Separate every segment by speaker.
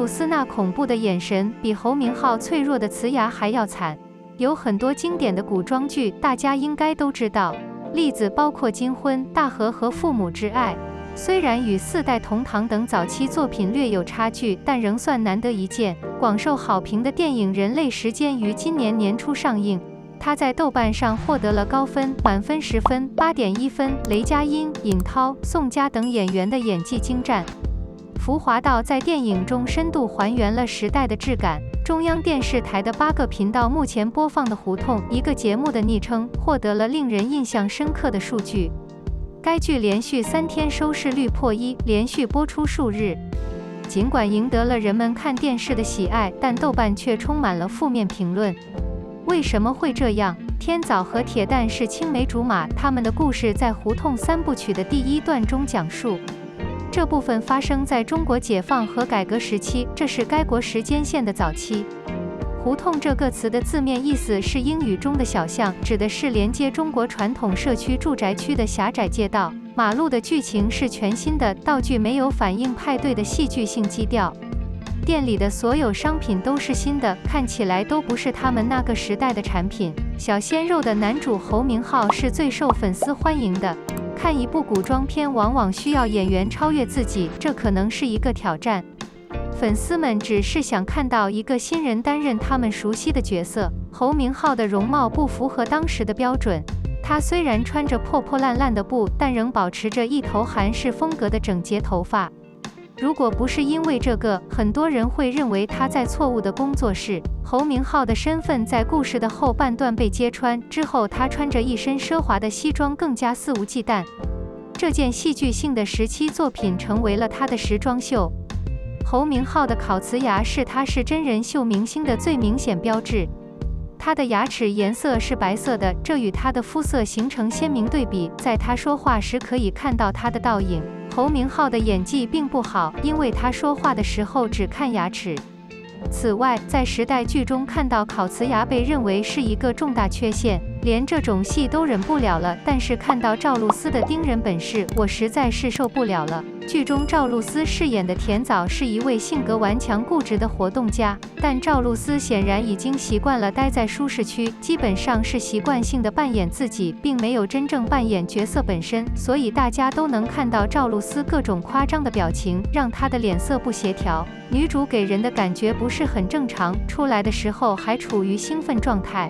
Speaker 1: 露丝那恐怖的眼神比侯明昊脆弱的瓷牙还要惨。有很多经典的古装剧，大家应该都知道，例子包括《金婚》《大河》和《父母之爱》。虽然与四代同堂等早期作品略有差距，但仍算难得一见。广受好评的电影《人类时间》于今年年初上映，它在豆瓣上获得了高分，满分10分，8.1分。雷佳音、尹涛、宋佳等演员的演技精湛，浮华到在电影中深度还原了时代的质感。中央电视台的8个频道目前播放的《胡同》一个节目的昵称，获得了令人印象深刻的数据。该剧连续3天收视率破1，连续播出数日。尽管赢得了人们看电视的喜爱，但豆瓣却充满了负面评论。为什么会这样？天早和铁蛋是青梅竹马，他们的故事在《胡同3部曲》的第1段中讲述。这部分发生在中国解放和改革时期，这是该国时间线的早期。胡同这个词的字面意思是英语中的小巷，指的是连接中国传统社区住宅区的狭窄街道。马路的剧情是全新的，道具没有反映派对的戏剧性基调。店里的所有商品都是新的，看起来都不是他们那个时代的产品。小鲜肉的男主侯明昊是最受粉丝欢迎的。看一部古装片往往需要演员超越自己，这可能是一个挑战。粉丝们只是想看到一个新人担任他们熟悉的角色。侯明昊的容貌不符合当时的标准，他虽然穿着破破烂烂的布，但仍保持着一头韩式风格的整洁头发。如果不是因为这个，很多人会认为他在错误的工作室。侯明昊的身份在故事的后半段被揭穿之后，他穿着一身奢华的西装，更加肆无忌惮。这件戏剧性的17作品成为了他的时装秀。侯明昊的烤瓷牙是他是真人秀明星的最明显标志。他的牙齿颜色是白色的，这与他的肤色形成鲜明对比。在他说话时可以看到他的倒影。侯明昊的演技并不好，因为他说话的时候只看牙齿。此外，在时代剧中看到烤瓷牙被认为是一个重大缺陷，连这种戏都忍不了了。但是看到赵露思的盯人本事，我实在是受不了了。剧中赵露思饰演的田枣是一位性格顽强固执的活动家，但赵露思显然已经习惯了待在舒适区，基本上是习惯性的扮演自己，并没有真正扮演角色本身，所以大家都能看到赵露思各种夸张的表情，让她的脸色不协调。女主给人的感觉不是很正常，出来的时候还处于兴奋状态。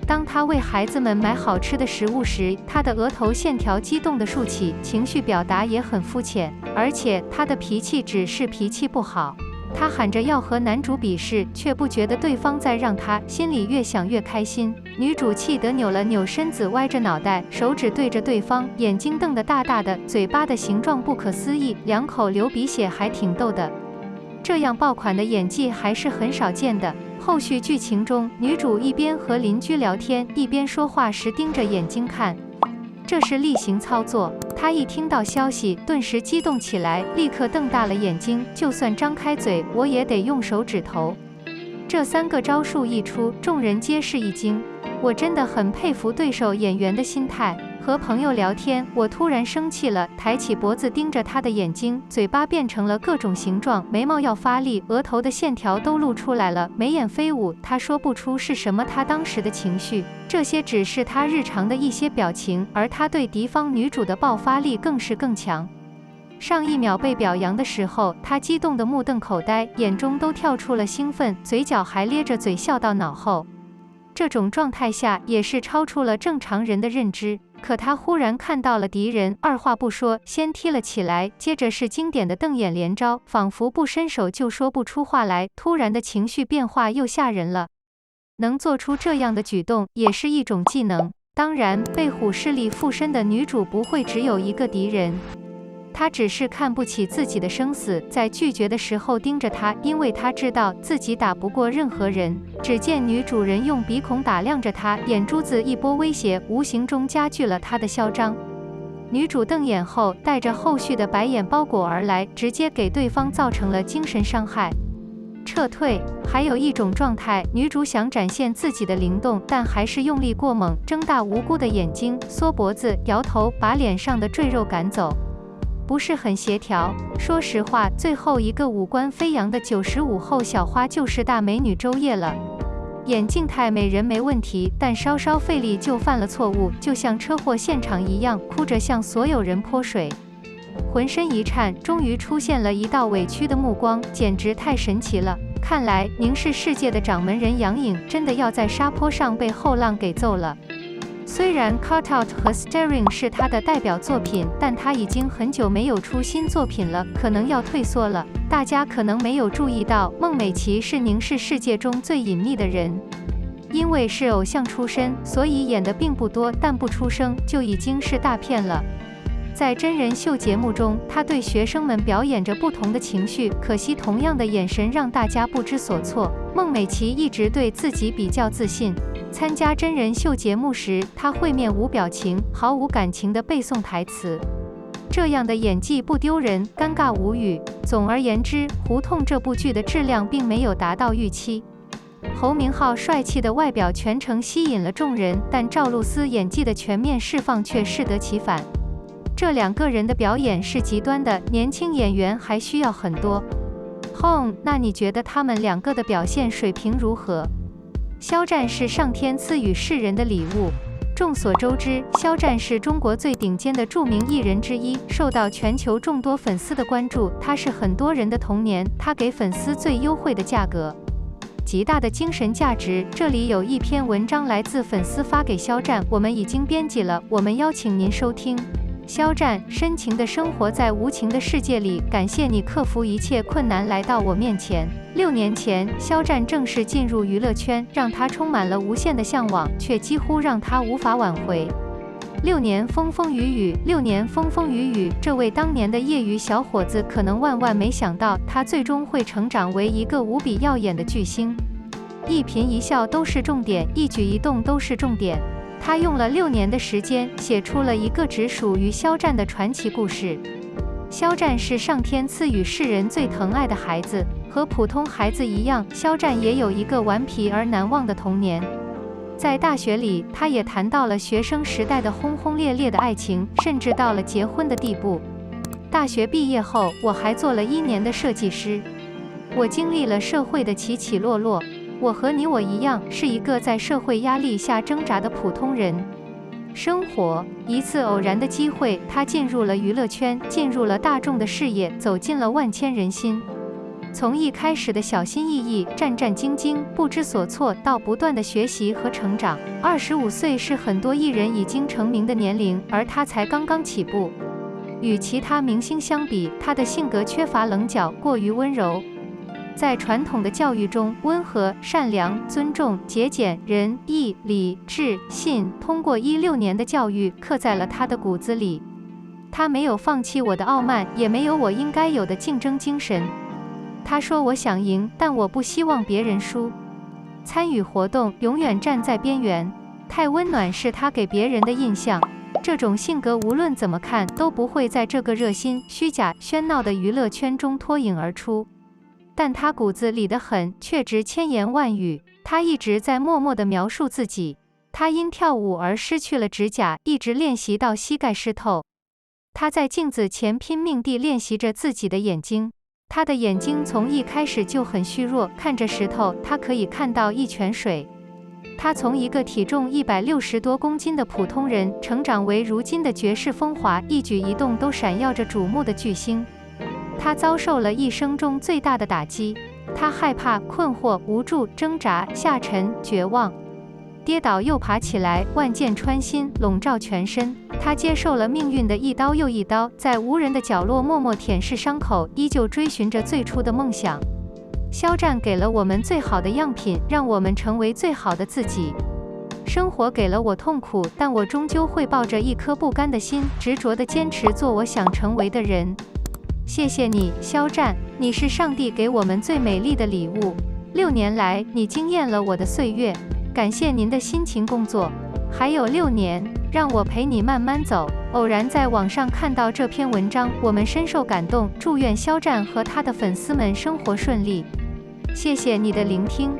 Speaker 1: 当她为孩子们买好吃的食物时，她的额头线条激动地竖起，情绪表达也很肤浅，而且她的脾气只是脾气不好。她喊着要和男主比试，却不觉得对方在让她，心里越想越开心。女主气得扭了扭身子，歪着脑袋，手指对着对方，眼睛瞪得大大的，嘴巴的形状不可思议，2口流鼻血还挺逗的。这样爆款的演技还是很少见的。后续剧情中，女主一边和邻居聊天，一边说话时盯着眼睛看，这是例行操作。她一听到消息，顿时激动起来，立刻瞪大了眼睛，就算张开嘴，我也得用手指头。这3个招数一出，众人皆是一惊。我真的很佩服对手演员的心态。和朋友聊天，我突然生气了，抬起脖子盯着他的眼睛，嘴巴变成了各种形状，眉毛要发力，额头的线条都露出来了，眉眼飞舞。他说不出是什么，他当时的情绪，这些只是他日常的一些表情，而他对敌方女主的爆发力更是更强。上一秒被表扬的时候，他激动得目瞪口呆，眼中都跳出了兴奋，嘴角还咧着嘴笑到脑后。这种状态下也是超出了正常人的认知。可他忽然看到了敌人，二话不说，先踢了起来，接着是经典的瞪眼连招，仿佛不伸手就说不出话来。突然的情绪变化又吓人了。能做出这样的举动，也是一种技能。当然，被虎势力附身的女主不会只有一个敌人。她只是看不起自己的生死，在拒绝的时候盯着他，因为她知道自己打不过任何人。只见女主人用鼻孔打量着他，眼珠子一波威胁，无形中加剧了他的嚣张。女主瞪眼后，带着后续的白眼包裹而来，直接给对方造成了精神伤害。撤退。还有一种状态，女主想展现自己的灵动，但还是用力过猛，睁大无辜的眼睛，缩脖子，摇头，把脸上的赘肉赶走。不是很协调。说实话，最后一个五官飞扬的95后小花就是大美女周叶了。演静态美人没问题，但稍稍费力就犯了错误，就像车祸现场一样，哭着向所有人泼水。浑身一颤，终于出现了一道委屈的目光，简直太神奇了。看来凝视世界的掌门人杨颖真的要在沙坡上被后浪给揍了。虽然 Cutout 和 Staring 是他的代表作品，但他已经很久没有出新作品了，可能要退缩了。大家可能没有注意到，孟美岐是凝视世界中最隐秘的人。因为是偶像出身，所以演的并不多，但不出声就已经是大片了。在真人秀节目中，他对学生们表演着不同的情绪，可惜同样的眼神让大家不知所措。孟美岐一直对自己比较自信。参加真人秀节目时，她会面无表情、毫无感情地背诵台词，这样的演技不丢人，尴尬无语。总而言之，《胡同》这部剧的质量并没有达到预期。侯明昊帅气的外表全程吸引了众人，但赵露思演技的全面释放却适得其反。这两个人的表演是极端的，年轻演员还需要很多。那你觉得他们两个的表现水平如何？肖战是上天赐予世人的礼物。众所周知，肖战是中国最顶尖的著名艺人之一，受到全球众多粉丝的关注。他是很多人的童年，他给粉丝最优惠的价格，极大的精神价值。这里有一篇文章来自粉丝发给肖战，我们已经编辑了，我们邀请您收听。肖战，深情地生活在无情的世界里，感谢你克服一切困难来到我面前。6年前，肖战正式进入娱乐圈，让他充满了无限的向往，却几乎让他无法挽回。6年风风雨雨，6年风风雨雨，这位当年的业余小伙子可能万万没想到，他最终会成长为一个无比耀眼的巨星。一颦一笑都是重点，一举一动都是重点。他用了6年的时间，写出了一个只属于肖战的传奇故事。肖战是上天赐予世人最疼爱的孩子，和普通孩子一样，肖战也有一个顽皮而难忘的童年。在大学里，他也谈到了学生时代的轰轰烈烈的爱情，甚至到了结婚的地步。大学毕业后，我还做了1年的设计师。我经历了社会的起起落落。我和你我一样，是一个在社会压力下挣扎的普通人。生活，一次偶然的机会，他进入了娱乐圈，进入了大众的视野，走进了万千人心。从一开始的小心翼翼、战战兢兢、不知所措，到不断的学习和成长。25岁是很多艺人已经成名的年龄，而他才刚刚起步。与其他明星相比，他的性格缺乏棱角，过于温柔。在传统的教育中，温和、善良、尊重、节俭、仁义礼智信，通过16年的教育刻在了他的骨子里。他没有放弃我的傲慢，也没有我应该有的竞争精神。他说我想赢，但我不希望别人输。参与活动，永远站在边缘。太温暖是他给别人的印象。这种性格无论怎么看，都不会在这个热心、虚假、喧闹的娱乐圈中脱颖而出。但他骨子里的狠却值千言万语。他一直在默默地描述自己。他因跳舞而失去了指甲，一直练习到膝盖湿透。他在镜子前拼命地练习着自己的眼睛。他的眼睛从一开始就很虚弱，看着石头，他可以看到一泉水。他从一个体重160多公斤的普通人，成长为如今的绝世风华，一举一动都闪耀着瞩目的巨星。他遭受了一生中最大的打击，他害怕、困惑、无助、挣扎、下沉、绝望，跌倒又爬起来，万箭穿心，笼罩全身。他接受了命运的一刀又一刀，在无人的角落默默舔舐伤口，依旧追寻着最初的梦想。肖战给了我们最好的样品，让我们成为最好的自己。生活给了我痛苦，但我终究会抱着一颗不甘的心，执着地坚持做我想成为的人。谢谢你，肖战，你是上帝给我们最美丽的礼物。6年来，你惊艳了我的岁月。感谢您的辛勤工作。还有6年，让我陪你慢慢走。偶然在网上看到这篇文章，我们深受感动，祝愿肖战和他的粉丝们生活顺利。谢谢你的聆听。